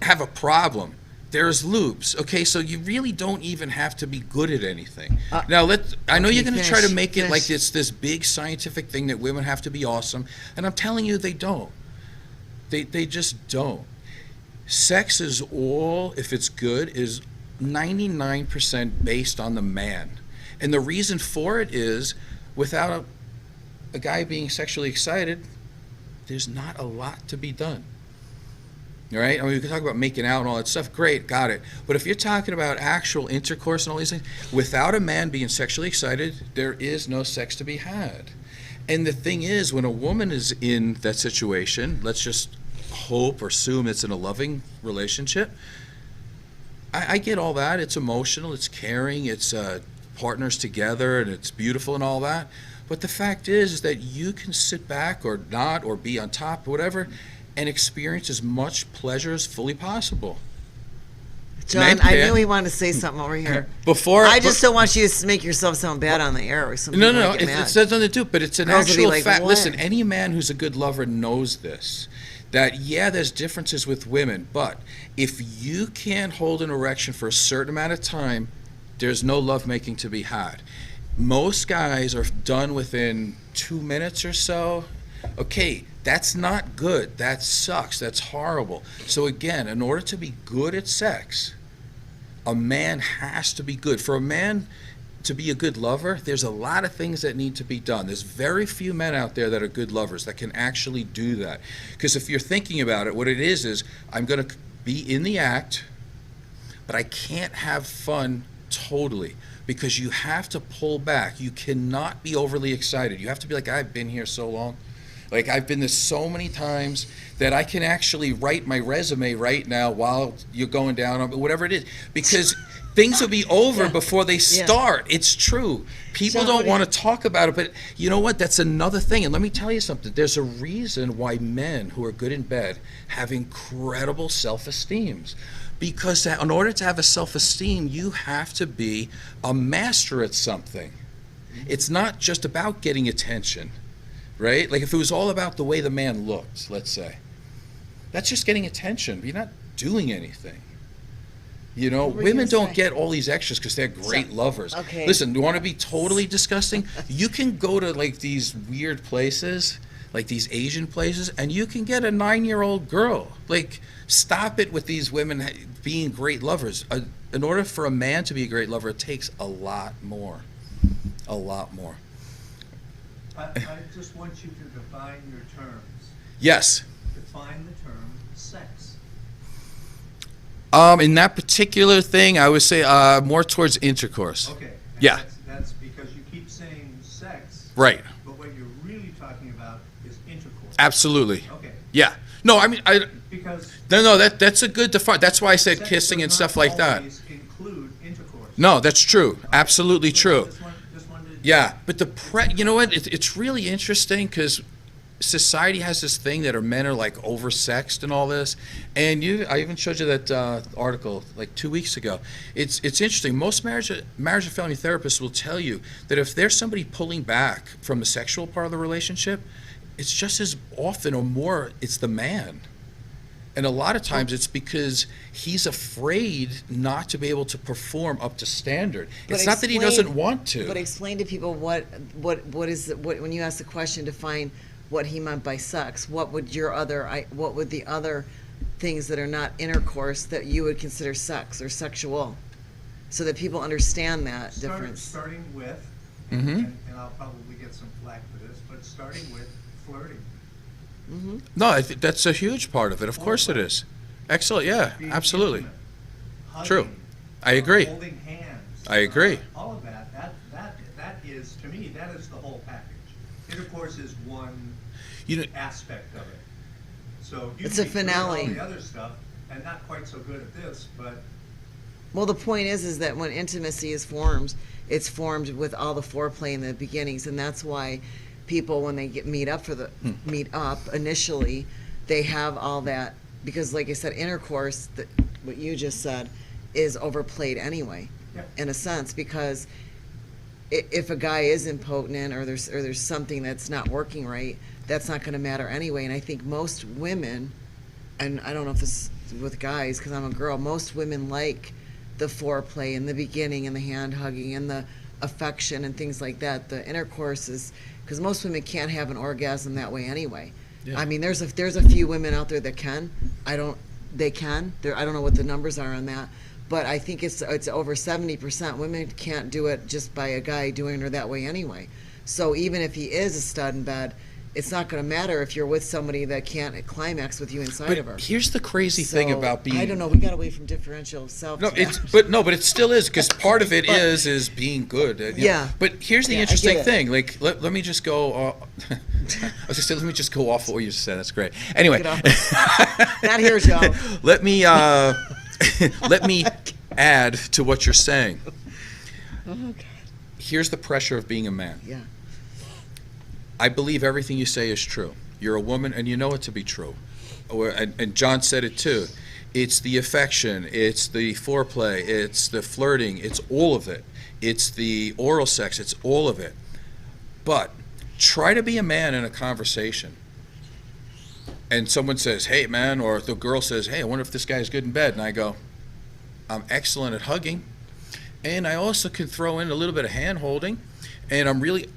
have a problem, there's loops. Okay, so you really don't even have to be good at anything. Now, I know you're going to try to make it like this big scientific thing that women have to be awesome, and I'm telling you they don't. They just don't. Sex is all, if it's good, is 99% based on the man. And the reason for it is, without a guy being sexually excited, there's not a lot to be done. All right? I mean, we can talk about making out and all that stuff. Great, got it. But if you're talking about actual intercourse and all these things, without a man being sexually excited, there is no sex to be had. And the thing is, when a woman is in that situation, let's just hope or assume it's in a loving relationship, I get all that. It's emotional, it's caring, it's partners together, and it's beautiful and all that. But the fact is that you can sit back or not or be on top or whatever and experience as much pleasure as fully possible. John, I knew he wanted to say something over here. I just don't want you to make yourself sound bad on the air or something. No, it says nothing to do, but it's an Girls will be actual like, fact. "What?" Listen, any man who's a good lover knows this. That, yeah, there's differences with women, but if you can't hold an erection for a certain amount of time, there's no lovemaking to be had. Most guys are done within 2 minutes or so. Okay, that's not good. That sucks. That's horrible. So again, in order to be good at sex, a man has to be good. For a man to be a good lover, there's a lot of things that need to be done. There's very few men out there that are good lovers that can actually do that. Because if you're thinking about it, what it is I'm going to be in the act, but I can't have fun totally because you have to pull back. You cannot be overly excited. You have to be like, I've been here so long. Like, I've been this so many times that I can actually write my resume right now while you're going down on whatever it is. Because things will be over before they start. It's true. People don't want to talk about it, but you know what? That's another thing. And let me tell you something. There's a reason why men who are good in bed have incredible self-esteem. Because in order to have a self-esteem, you have to be a master at something. It's not just about getting attention. Right? Like if it was all about the way the man looked, let's say, that's just getting attention. You're not doing anything. You know, women don't get all these extras because they're great lovers. Okay. Listen, you want to be totally disgusting? You can go to like these weird places, like these Asian places, and you can get a 9-year-old girl. Like, stop it with these women being great lovers. In order for a man to be a great lover, it takes a lot more. A lot more. I just want you to define your terms. Yes. Define the term sex. In that particular thing, I would say more towards intercourse. Okay. And Yeah. That's because you keep saying sex. Right. But what you're really talking about is intercourse. Absolutely. Okay. Yeah. No, I mean, Because no, that's a good define. That's why I said sex kissing does and not stuff like that. always include intercourse. No, that's true. Absolutely true. Just wanted to- Yeah, but you know what? It's really interesting because society has this thing that men are like oversexed and all this. And I even showed you that article like 2 weeks ago. It's interesting. Most marriage and family therapists will tell you that if there's somebody pulling back from the sexual part of the relationship, it's just as often or more it's the man. And a lot of times it's because he's afraid not to be able to perform up to standard. It's not that he doesn't want to. But explain to people what when you ask the question, define what he meant by sex. What would the other things that are not intercourse that you would consider sex or sexual, so that people understand that difference. Starting with, Mhm. and I'll probably get some flack for this, but starting with flirting. No, I think that's a huge part of it. Of course it is. Excellent. Yeah, Being absolutely. intimate, True. hugging, I agree. holding hands. I agree. All of that is, to me, that is the whole package. Intercourse is one You know, aspect of it. So you It's can a be good at all finale. the other stuff and not quite so good at this, but Well, the point is that when intimacy is formed, it's formed with all the foreplay in the beginnings, and that's why people, when they meet up initially, they have all that, because like I said, intercourse, what you just said, is overplayed anyway, Yeah. in a sense, because if a guy is impotent or there's something that's not working right, that's not going to matter anyway. And I think most women, and I don't know if this is with guys because I'm a girl, most women like the foreplay in the beginning and the hand hugging and the affection and things like that. The intercourse is because most women can't have an orgasm that way anyway. Yeah. I mean, there's a few women out there that can. They can. I don't know what the numbers are on that, but I think it's over 70%. Women can't do it just by a guy doing her that way anyway. So even if he is a stud in bed, it's not going to matter if you're with somebody that can't climax with you inside of her. but here's the crazy thing So, about being. I don't know. We got away from differential self. No, to that. but it still is because part of it is being good. You know. Yeah. But here's the Yeah, I interesting get it. thing. Like, let me just go. I was gonna say, let me just go off what you just said. That's great. Anyway, Get off. Not here, Joe. let me let me add to what you're saying. Okay. Here's the pressure of being a man. Yeah. I believe everything you say is true. You're a woman, and you know it to be true. And John said it too. It's the affection, it's the foreplay, it's the flirting, it's all of it. It's the oral sex, it's all of it. But try to be a man in a conversation. And someone says, hey, man, or the girl says, hey, I wonder if this guy's good in bed. And I go, I'm excellent at hugging. And I also can throw in a little bit of hand holding. And I'm really.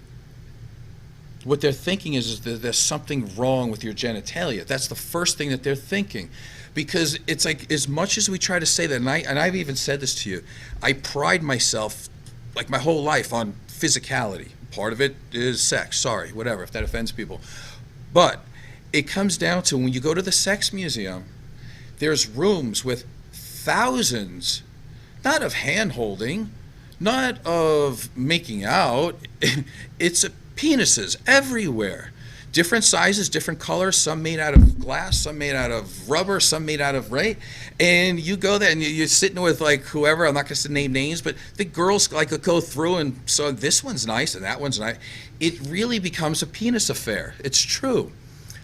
What they're thinking is that there's something wrong with your genitalia. That's the first thing that they're thinking. Because it's like, as much as we try to say that, and I've even said this to you, I pride myself, like my whole life, on physicality. Part of it is sex, sorry, whatever, if that offends people. But it comes down to when you go to the sex museum, there's rooms with thousands, not of hand-holding, not of making out, it's penises everywhere. Different sizes, different colors, some made out of glass, some made out of rubber, some made out of, right? And you go there and you're sitting with like whoever, I'm not going to name names, but the girls like go through and so this one's nice and that one's nice. It really becomes a penis affair. It's true.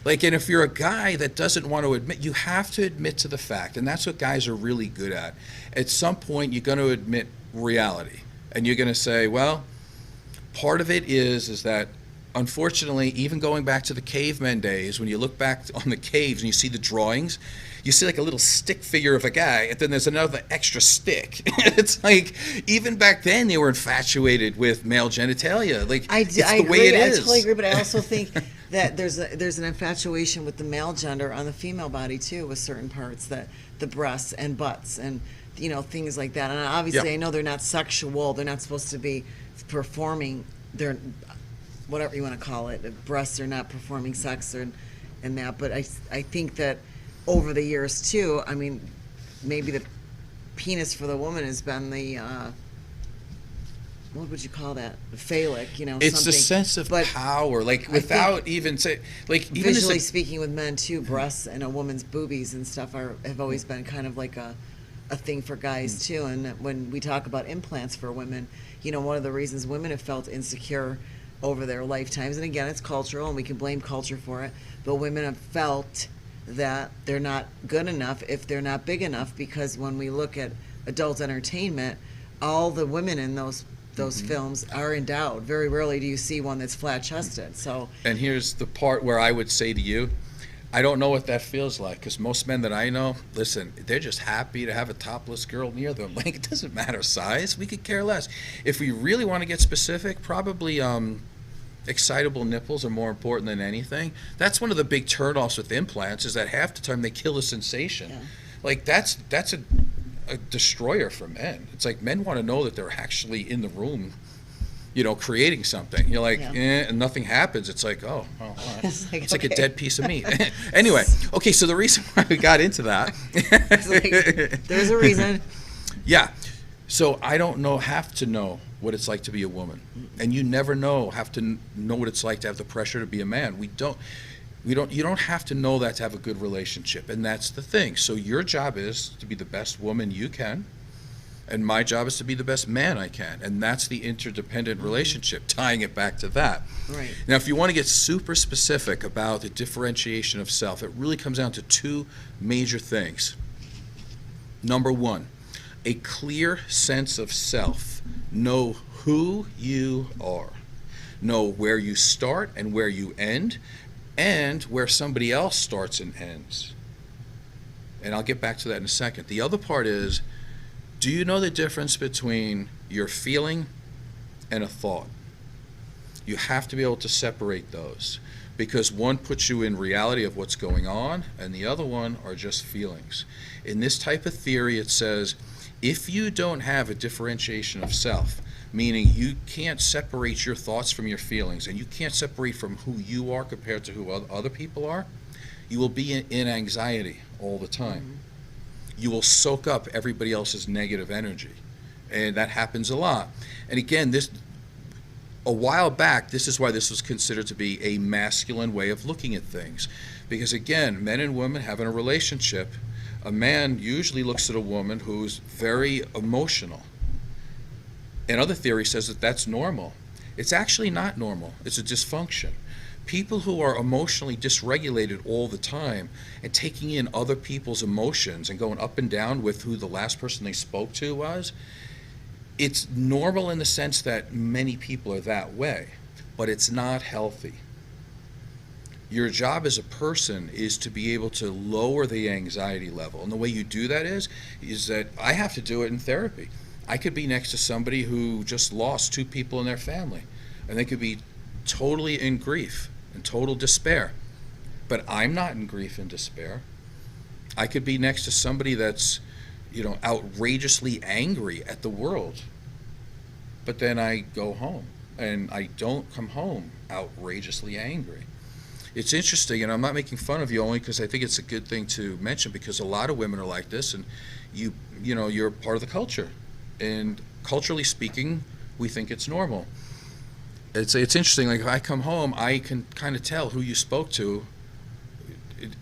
Like, and if you're a guy that doesn't want to admit, you have to admit to the fact, and that's what guys are really good at. At some point, you're going to admit reality, and you're going to say, well, part of it is that, unfortunately, even going back to the cavemen days, when you look back on the caves and you see the drawings, you see like a little stick figure of a guy, and then there's another extra stick. It's like, even back then, they were infatuated with male genitalia. Like, it's the agree. way it is. I totally agree, but I also think that there's an infatuation with the male gender on the female body too, with certain parts, that the breasts and butts and things like that. And obviously, Yeah. I know they're not sexual; they're not supposed to be performing. They're whatever you want to call it. The breasts are not performing sex and that. But I think that over the years too, I mean, maybe the penis for the woman has been the what would you call that? Phallic, you know, It's something. a sense of But power, like I without even say, like even as visually a, speaking, with men too, breasts and a woman's boobies and stuff have always been kind of like a thing for guys too. And when we talk about implants for women, you know, one of the reasons women have felt insecure over their lifetimes, and again, it's cultural, and we can blame culture for it, but women have felt that they're not good enough if they're not big enough, because when we look at adult entertainment, all the women in those films are endowed. Very rarely do you see one that's flat-chested. So and here's the part where I would say to you, I don't know what that feels like, because most men that I know, listen, they're just happy to have a topless girl near them. Like, it doesn't matter size. We could care less. If we really want to get specific, probably excitable nipples are more important than anything. That's one of the big turnoffs with implants, is that half the time they kill the sensation. Yeah. Like, that's a destroyer for men. It's like men want to know that they're actually in the room, you know, creating something. You're like, Yeah. and nothing happens. It's like, oh, well, all right. It's like, It's like a okay. dead piece of meat. Anyway, okay, so the reason why we got into that. It's like, there's a reason. Yeah. So I don't have to know what it's like to be a woman. And you never have to know what it's like to have the pressure to be a man. You don't have to know that to have a good relationship. And that's the thing. So your job is to be the best woman you can. And my job is to be the best man I can. And that's the interdependent relationship, tying it back to that. Right. Now, if you want to get super specific about the differentiation of self, it really comes down to two major things. Number one, a clear sense of self. Know who you are. Know where you start and where you end, and where somebody else starts and ends. And I'll get back to that in a second. The other part is, do you know the difference between your feeling and a thought? You have to be able to separate those, because one puts you in reality of what's going on, and the other one are just feelings. In this type of theory, it says, if you don't have a differentiation of self, meaning you can't separate your thoughts from your feelings, and you can't separate from who you are compared to who other people are, you will be in anxiety all the time. You will soak up everybody else's negative energy, and that happens a lot. And again, a while back, this is why this was considered to be a masculine way of looking at things, because again, men and women having a relationship, a man usually looks at a woman who's very emotional. And other theory says that that's normal. It's actually not normal. It's a dysfunction. People who are emotionally dysregulated all the time and taking in other people's emotions and going up and down with who the last person they spoke to was, it's normal in the sense that many people are that way, but it's not healthy. Your job as a person is to be able to lower the anxiety level. And the way you do that is that I have to do it in therapy. I could be next to somebody who just lost 2 people in their family, and they could be totally in grief and total despair. But I'm not in grief and despair. I could be next to somebody that's, outrageously angry at the world. But then I go home, and I don't come home outrageously angry. It's interesting, and I'm not making fun of you only because I think it's a good thing to mention, because a lot of women are like this, and you're part of the culture. And culturally speaking, we think it's normal. It's interesting, like if I come home, I can kind of tell who you spoke to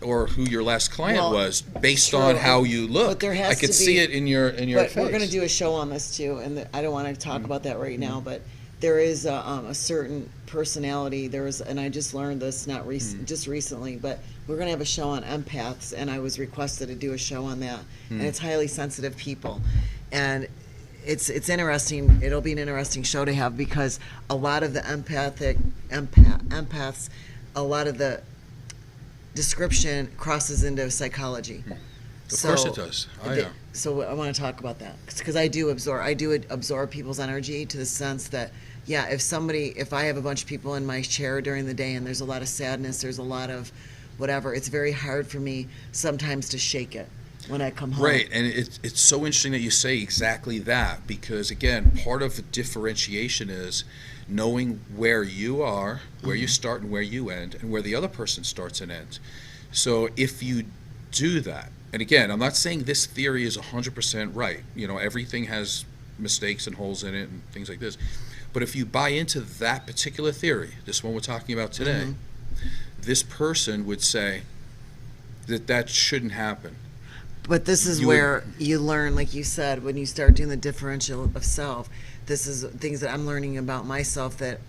or who your last client was based true, on how you look. but there has I could to see be- it in your But face. we're going to do a show on this too, and I don't want to talk about that right now, but there is a certain personality. And I just learned this just recently, but we're going to have a show on empaths, and I was requested to do a show on that. And it's highly sensitive people. And it's interesting. It'll be an interesting show to have, because a lot of the empaths, a lot of the description crosses into psychology. Of course it does. Oh, yeah. So I want to talk about that, because I do absorb people's energy, to the sense that, if I have a bunch of people in my chair during the day and there's a lot of sadness, there's a lot of whatever, it's very hard for me sometimes to shake it when I come home. Right, and it's so interesting that you say exactly that, because again, part of the differentiation is knowing where you are, where you start and where you end, and where the other person starts and ends. So if you do that, And again, I'm not saying this theory is 100% right. Everything has mistakes and holes in it and things like this. But if you buy into that particular theory, this one we're talking about today, this person would say that shouldn't happen. But this is You where you learn, like you said, when you start doing the differential of self. This is things that I'm learning about myself that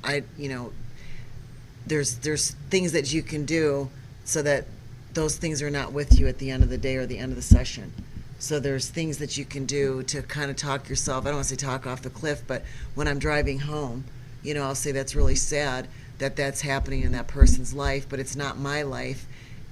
there's things that you can do so that those things are not with you at the end of the day or the end of the session. So there's things that you can do to kind of talk yourself, I don't want to say talk off the cliff, but when I'm driving home, I'll say that's really sad that that's happening in that person's life, but it's not my life,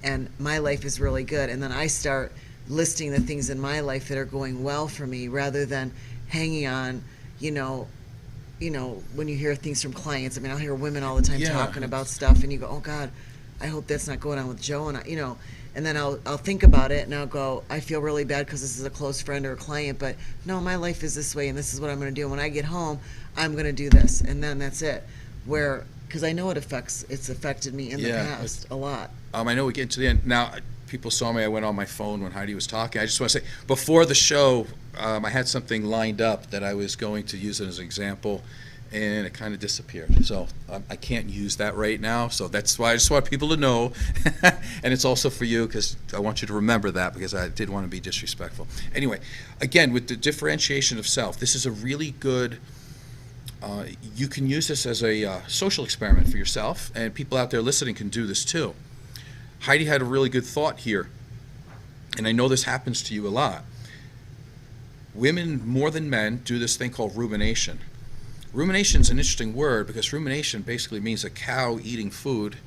and my life is really good. And then I start listing the things in my life that are going well for me rather than hanging on, when you hear things from clients. I mean, I'll hear women all the time talking about stuff, and you go, oh God, I hope that's not going on with Joe. And and then I'll think about it, and I'll go, I feel really bad because this is a close friend or a client, but no, my life is this way, and this is what I'm going to do. And when I get home, I'm going to do this, and then that's it. Because I know it's affected me in the past a lot. I know we get into the end. Now, people saw me, I went on my phone when Heidi was talking. I just want to say, before the show, I had something lined up that I was going to use it as an example, and it kind of disappeared. So I can't use that right now. So that's why I just want people to know. And it's also for you, because I want you to remember that, because I did want to be disrespectful. Anyway, again, with the differentiation of self, this is a really good, you can use this as a social experiment for yourself, and people out there listening can do this too. Heidi had a really good thought here, and I know this happens to you a lot. Women, more than men, do this thing called rumination. Rumination is an interesting word, because rumination basically means a cow eating food,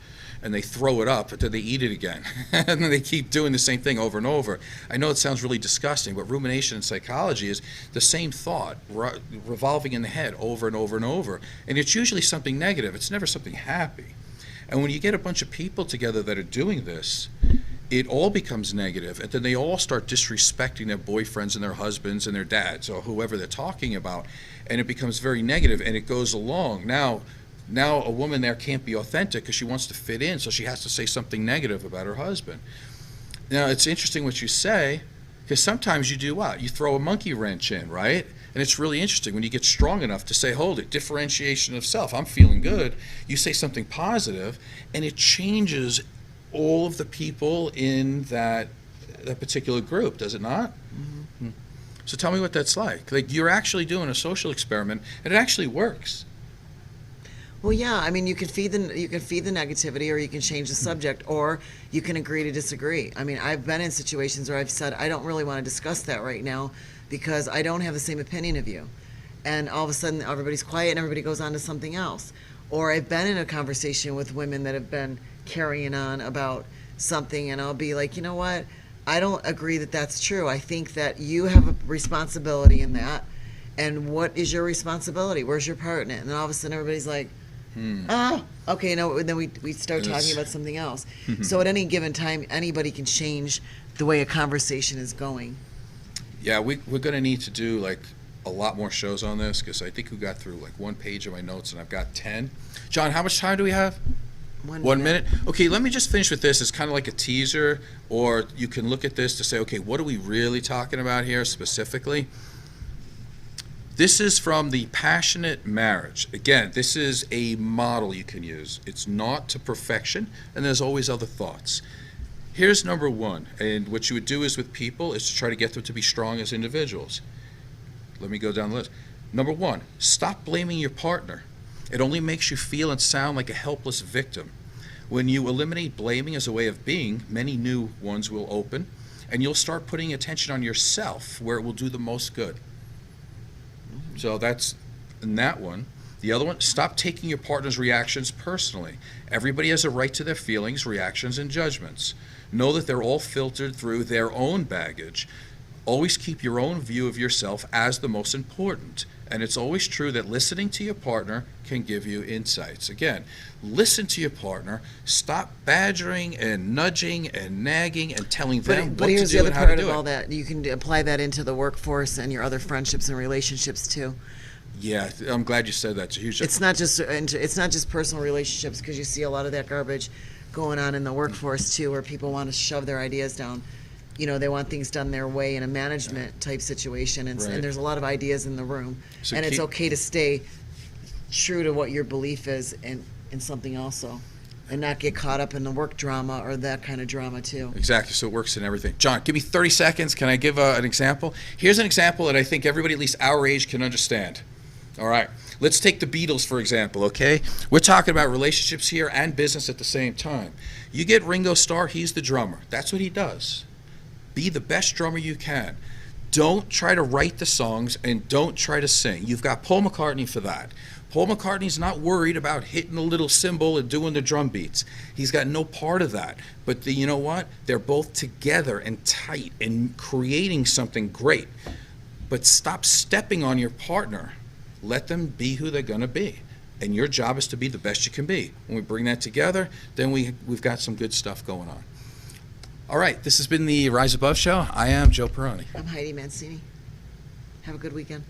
and they throw it up, but then they eat it again. And then they keep doing the same thing over and over. I know it sounds really disgusting, but rumination in psychology is the same thought revolving in the head over and over and over. And it's usually something negative. It's never something happy. And when you get a bunch of people together that are doing this, it all becomes negative, and then they all start disrespecting their boyfriends and their husbands and their dads or whoever they're talking about, and it becomes very negative, and it goes along. Now a woman there can't be authentic because she wants to fit in, so she has to say something negative about her husband. Now, it's interesting what you say, because sometimes you do what? You throw a monkey wrench in, right? And it's really interesting when you get strong enough to say, hold it, differentiation of self, I'm feeling good. You say something positive, and it changes all of the people in that particular group, does it not? Mm-hmm. So tell me what that's like. Like, you're actually doing a social experiment, and it actually works. Well, yeah, I mean, you can feed the negativity, or you can change the subject, or you can agree to disagree. I mean, I've been in situations where I've said, I don't really want to discuss that right now because I don't have the same opinion of you. And all of a sudden, everybody's quiet and everybody goes on to something else. Or I've been in a conversation with women that have been carrying on about something, and I'll be like, you know what? I don't agree that that's true. I think that you have a responsibility in that. And what is your responsibility? Where's your part in it? And all of a sudden, everybody's like, okay, no. And then we start talking about something else. So at any given time, anybody can change the way a conversation is going. Yeah, we're going to need to do like a lot more shows on this, because I think we got through like 1 page of my notes, and I've got 10. John, how much time do we have? 1 minute. Okay, let me just finish with this. It's kind of like a teaser, or you can look at this to say, okay, what are we really talking about here specifically? This is from the Passionate Marriage. Again, this is a model you can use. It's not to perfection, and there's always other thoughts. Here's number 1, and what you would do is with people is to try to get them to be strong as individuals. Let me go down the list. Number 1, stop blaming your partner. It only makes you feel and sound like a helpless victim. When you eliminate blaming as a way of being, many new ones will open, and you'll start putting attention on yourself where it will do the most good. So that's in that one. The other one, stop taking your partner's reactions personally. Everybody has a right to their feelings, reactions, and judgments. Know that they're all filtered through their own baggage. Always keep your own view of yourself as the most important. And it's always true that listening to your partner can give you insights. Again, listen to your partner. Stop badgering and nudging and nagging and telling them what to here's do the other and how to part do of all it. that. You can apply that into the workforce and your other friendships and relationships too. Yeah, I'm glad you said that. It's a huge. It's not just personal relationships, because you see a lot of that garbage going on in the workforce too, where people want to shove their ideas down, they want things done their way in a management type situation, and, Right. and there's a lot of ideas in the room, So and it's keep- okay to stay true to what your belief is in something also, and not get caught up in the work drama or that kind of drama too. Exactly, so it works in everything. John, give me 30 seconds. Can I give an example? Here's an example that I think everybody, at least our age, can understand. All right, let's take the Beatles, for example, okay? We're talking about relationships here and business at the same time. You get Ringo Starr, he's the drummer. That's what he does. Be the best drummer you can. Don't try to write the songs and don't try to sing. You've got Paul McCartney for that. Paul McCartney's not worried about hitting the little cymbal and doing the drum beats. He's got no part of that. But you know what? They're both together and tight and creating something great. But stop stepping on your partner. Let them be who they're going to be. And your job is to be the best you can be. When we bring that together, then we've got some good stuff going on. All right, this has been the Rise Above Show. I am Joe Peroni. I'm Heidi Mancini. Have a good weekend.